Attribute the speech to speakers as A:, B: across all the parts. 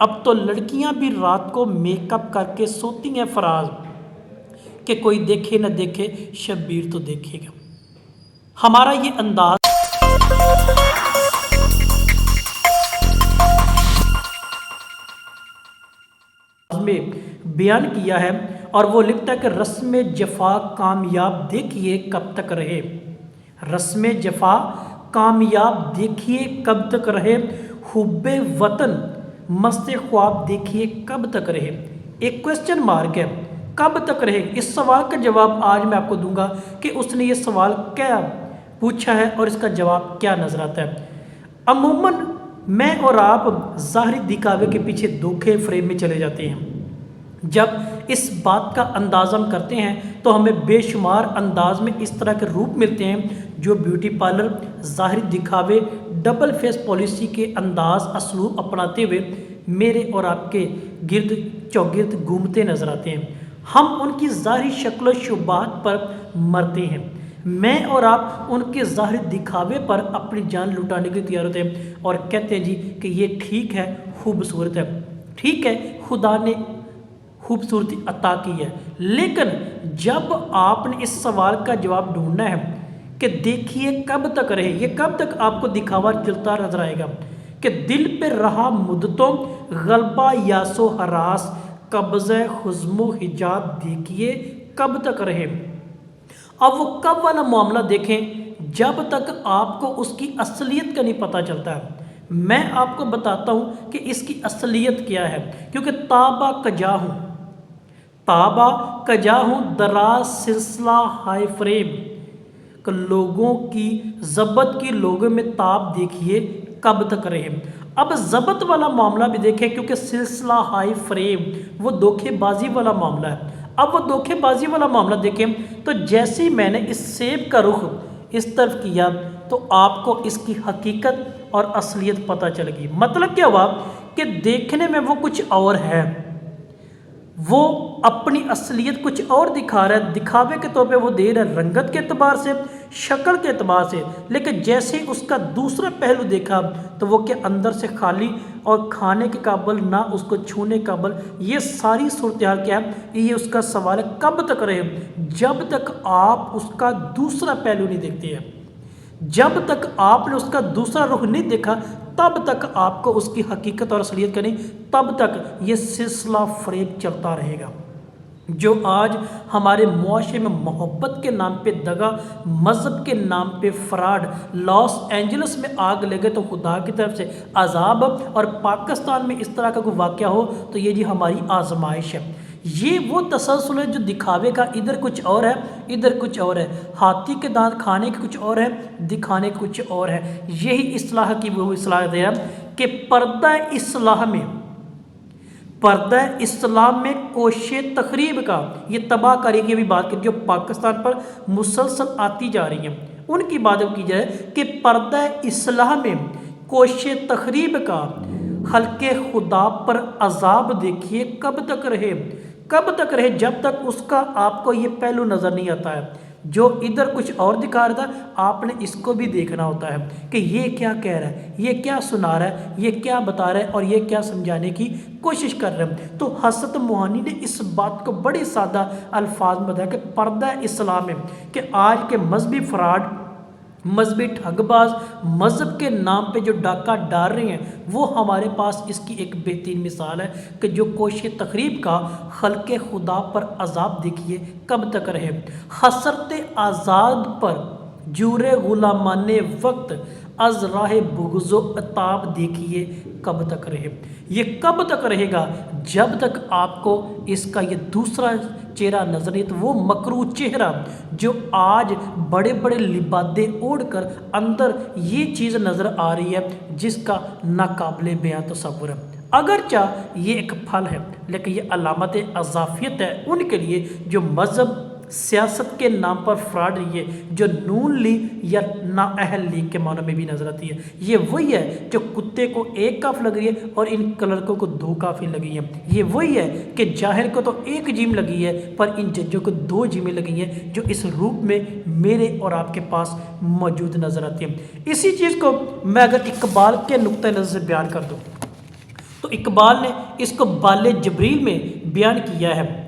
A: اب تو لڑکیاں بھی رات کو میک اپ کر کے سوتی ہیں فراز کہ کوئی دیکھے نہ دیکھے شبیر تو دیکھے گا۔ ہمارا یہ انداز میں بیان کیا ہے اور وہ لکھتا ہے کہ رسم جفا کامیاب دیکھیے کب تک رہے، رسم جفا کامیاب دیکھیے کب تک رہے، حب وطن مست خواب دیکھیے کب تک رہے۔ ایک کوشچن مارک ہے، کب تک رہے؟ اس سوال کا جواب آج میں آپ کو دوں گا کہ اس نے یہ سوال کیا پوچھا ہے اور اس کا جواب کیا نظر آتا ہے۔ عموماً میں اور آپ ظاہری دکھاوے کے پیچھے دھوکے فریب میں چلے جاتے ہیں۔ جب اس بات کا اندازہ ہم کرتے ہیں تو ہمیں بے شمار انداز میں اس طرح کے روپ ملتے ہیں جو بیوٹی پارلر، ظاہری دکھاوے، ڈبل فیس پالیسی کے انداز اسلوب اپناتے ہوئے میرے اور آپ کے گرد چوگرد گھومتے نظر آتے ہیں۔ ہم ان کی ظاہری شکل و شبہات پر مرتے ہیں، میں اور آپ ان کے ظاہری دکھاوے پر اپنی جان لٹانے کی تیار ہوتے ہیں اور کہتے ہیں جی کہ یہ ٹھیک ہے، خوبصورت ہے، ٹھیک ہے، خدا نے خوبصورتی عطا کی ہے۔ لیکن جب آپ نے اس سوال کا جواب ڈھونڈنا ہے کہ دیکھیے کب تک رہے، یہ کب تک آپ کو دکھاوا چلتا نظر آئے گا کہ دل پہ رہا مدتوں غلبہ یاس و ہراس، قبضہ حزم و حجاب دیکھیے کب تک رہے۔ اب وہ کب والا معاملہ دیکھیں جب تک آپ کو اس کی اصلیت کا نہیں پتہ چلتا ہے۔ میں آپ کو بتاتا ہوں کہ اس کی اصلیت کیا ہے، کیونکہ تابہ کجا ہوں، تابہ کجا ہوں دراز سلسلہ ہائے فریب کہ لوگوں کی ضبط کی لوگوں میں تاب دیکھیے کب تک رہے۔ اب ضبط والا معاملہ بھی دیکھیں کیونکہ سلسلہ ہائے فریب وہ دھوکے بازی والا معاملہ ہے۔ اب وہ دھوکے بازی والا معاملہ دیکھیں تو جیسے ہی میں نے اس سیب کا رخ اس طرف کیا تو آپ کو اس کی حقیقت اور اصلیت پتہ چل گئی۔ مطلب کیا ہوا کہ دیکھنے میں وہ کچھ اور ہے، وہ اپنی اصلیت کچھ اور دکھا رہا ہے، دکھاوے کے طور پہ وہ دے رہا ہے رنگت کے اعتبار سے، شکل کے اعتبار سے، لیکن جیسے ہی اس کا دوسرا پہلو دیکھا تو وہ کہ اندر سے خالی اور کھانے کے قابل نہ اس کو چھونے کے قابل۔ یہ ساری صورتحال کیا ہے؟ یہ اس کا سوال ہے کب تک رہے؟ جب تک آپ اس کا دوسرا پہلو نہیں دیکھتے ہیں، جب تک آپ نے اس کا دوسرا رخ نہیں دیکھا تب تک آپ کو اس کی حقیقت اور اصلیت کا نہیں، تب تک یہ سلسلہ فریب چلتا رہے گا جو آج ہمارے معاشرے میں محبت کے نام پہ دغا، مذہب کے نام پہ فراڈ، لاس اینجلس میں آگ لگے تو خدا کی طرف سے عذاب، اور پاکستان میں اس طرح کا کوئی واقعہ ہو تو یہ جی ہماری آزمائش ہے۔ یہ وہ تسلسل ہے جو دکھاوے کا، ادھر کچھ اور ہے ادھر کچھ اور ہے، ہاتھی کے دانت کھانے کے کچھ اور ہے، دکھانے کے کچھ اور ہے۔ یہی اصلاح کی وہ اصلاح دے رہا کہ پردہ اصلاح میں، پردہ اسلام میں کوشش تخریب کا، یہ تباہ کاری کی بھی بات کی جو پاکستان پر مسلسل آتی جا رہی ہیں ان کی بات کی جائے کہ پردہ اصلاح میں کوشش تخریب کا خلق خدا پر عذاب دیکھیے کب تک رہے، کب تک رہے؟ جب تک اس کا آپ کو یہ پہلو نظر نہیں آتا ہے جو ادھر کچھ اور دکھا رہا تھا، آپ نے اس کو بھی دیکھنا ہوتا ہے کہ یہ کیا کہہ رہا ہے، یہ کیا سنا رہا ہے، یہ کیا بتا رہا ہے اور یہ کیا سمجھانے کی کوشش کر رہے ہیں۔ تو حسرت موہانی نے اس بات کو بڑی سادہ الفاظ میں بتایا کہ پردہ اسلام میں کہ آج کے مذہبی فراڈ، مذہبی ٹھگ باز مذہب کے نام پہ جو ڈاکہ ڈال رہے ہیں وہ ہمارے پاس اس کی ایک بہترین مثال ہے کہ جو کوشش تخریب کا خلق خدا پر عذاب دیکھیے کب تک رہے، حسرت آزاد پر جور غلامان وقت از راہ بغض و عتاب دیکھیے کب تک رہے۔ یہ کب تک رہے گا؟ جب تک آپ کو اس کا یہ دوسرا چہرہ نظر نہیں، تو وہ مکروہ چہرہ جو آج بڑے بڑے لبادے اوڑھ کر اندر یہ چیز نظر آ رہی ہے جس کا ناقابل بیان تصور ہے۔ اگرچہ یہ ایک پھل ہے لیکن یہ علامت اضافیت ہے ان کے لیے جو مذہب سیاست کے نام پر فراڈ رہی ہے، جو نون لیگ یا نااہل لیگ کے معنی میں بھی نظر آتی ہے۔ یہ وہی ہے جو کتے کو ایک کاف لگ رہی ہے اور ان کلرکوں کو دو کافی لگی ہیں۔ یہ وہی ہے کہ جاہر کو تو ایک جیم لگی ہے پر ان ججوں کو دو جیمیں لگی ہیں جو اس روپ میں میرے اور آپ کے پاس موجود نظر آتی ہیں۔ اسی چیز کو میں اگر اقبال کے نقطہ نظر سے بیان کر دوں تو اقبال نے اس کو بال جبریل میں بیان کیا ہے۔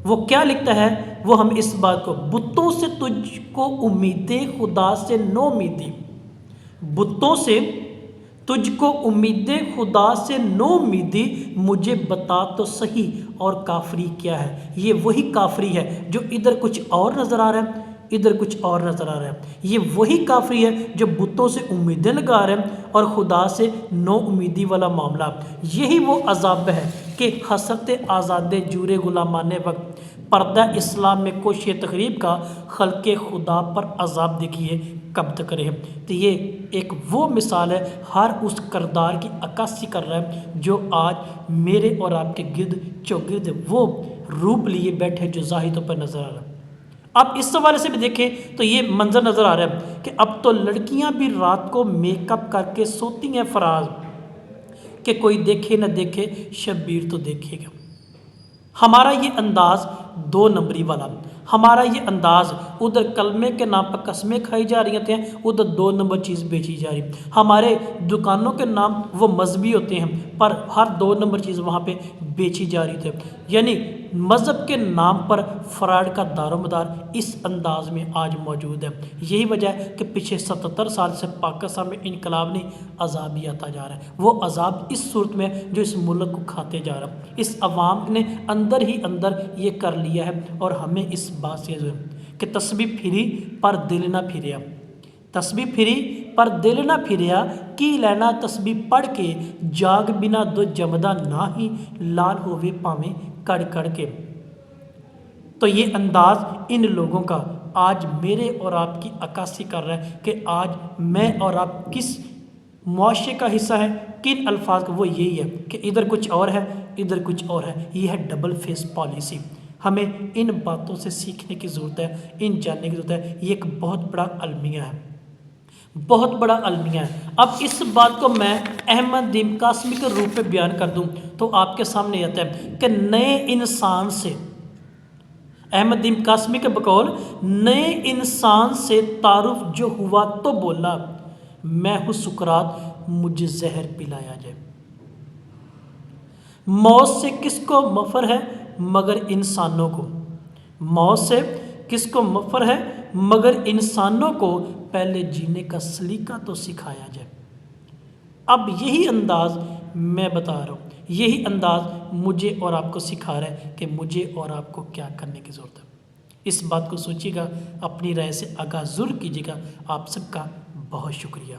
A: وہ کیا لکھتا ہے؟ وہ ہم اس بات کو، بتوں سے تجھ کو امیدیں خدا سے نو امیدی، بتوں سے تجھ کو امیدیں خدا سے نو امیدی، مجھے بتا تو صحیح اور کافری کیا ہے۔ یہ وہی کافری ہے جو ادھر کچھ اور نظر آ رہا ہے، ادھر کچھ اور نظر آ رہا ہے۔ یہ وہی کافری ہے جو بتوں سے امیدیں لگا رہے ہیں اور خدا سے نو امیدی والا معاملہ۔ یہی وہ عذاب ہے کہ حسرت آزاد جور غلامان وقت، پردہ اسلام میں کوشش تخریب کا، خلق خدا پر عذاب دیکھیے کب تک رہے۔ تو یہ ایک وہ مثال ہے، ہر اس کردار کی عکاسی کر رہا ہے جو آج میرے اور آپ کے گرد چوگرد وہ روپ لیے بیٹھے جو ظاہر پر نظر آ رہا ہے۔ اب اس حوالے سے بھی دیکھیں تو یہ منظر نظر آ رہا ہے کہ اب تو لڑکیاں بھی رات کو میک اپ کر کے سوتی ہیں فراز، کہ کوئی دیکھے نہ دیکھے شبیر تو دیکھے گا۔ ہمارا یہ انداز دو نمبری والا، ہمارا یہ انداز ادھر کلمے کے نام پر قسمیں کھائی جا رہی ہیں، ادھر دو نمبر چیز بیچی جا رہی۔ ہمارے دکانوں کے نام وہ مذہبی ہوتے ہیں پر ہر دو نمبر چیز وہاں پہ بیچی جا رہی تھی۔ یعنی مذہب کے نام پر فراڈ کا دار و مدار اس انداز میں آج موجود ہے۔ یہی وجہ ہے کہ پچھلے 77 سال سے پاکستان میں انقلاب نہیں، عذاب ہی آتا جا رہا ہے۔ وہ عذاب اس صورت میں جو اس ملک کو کھاتے جا رہا ہے، اس عوام نے اندر ہی اندر یہ کر لیا ہے، اور ہمیں اس بات سے کہ تسبیح پھری پر دل نہ پھریا، تسبیح پھری پر دل نہ پھریا، کی لینا تسبیح پڑھ کے، جاگ بنا دو جمدہ نہ ہی، لال ہوئے پاویں کڑ کڑ کے۔ تو یہ انداز ان لوگوں کا آج میرے اور آپ کی عکاسی کر رہا ہے کہ آج میں اور آپ کس معاشرے کا حصہ ہے، کن الفاظ کا۔ وہ یہی ہے کہ ادھر کچھ اور ہے، ادھر کچھ اور ہے۔ یہ ہے ڈبل فیس پالیسی۔ ہمیں ان باتوں سے سیکھنے کی ضرورت ہے، ان جاننے کی ضرورت ہے۔ یہ ایک بہت بڑا المیہ ہے، بہت بڑا المیہ ہے۔ اب اس بات کو میں احمد دیم قاسمی کے روپ میں بیان کر دوں تو آپ کے سامنے آتا ہے کہ نئے انسان سے، احمد دیم قاسمی کے بقول، نئے انسان سے تعارف جو ہوا تو بولا، میں ہوں سکرات مجھے زہر پلایا جائے۔ موت سے کس کو مفر ہے مگر انسانوں کو، موت سے کس کو مفر ہے مگر انسانوں کو، پہلے جینے کا سلیقہ تو سکھایا جائے۔ اب یہی انداز میں بتا رہا ہوں، یہی انداز مجھے اور آپ کو سکھا رہا ہے کہ مجھے اور آپ کو کیا کرنے کی ضرورت ہے۔ اس بات کو سوچیے گا، اپنی رائے سے آگاہ ضرور کیجیے گا۔ آپ سب کا بہت شکریہ۔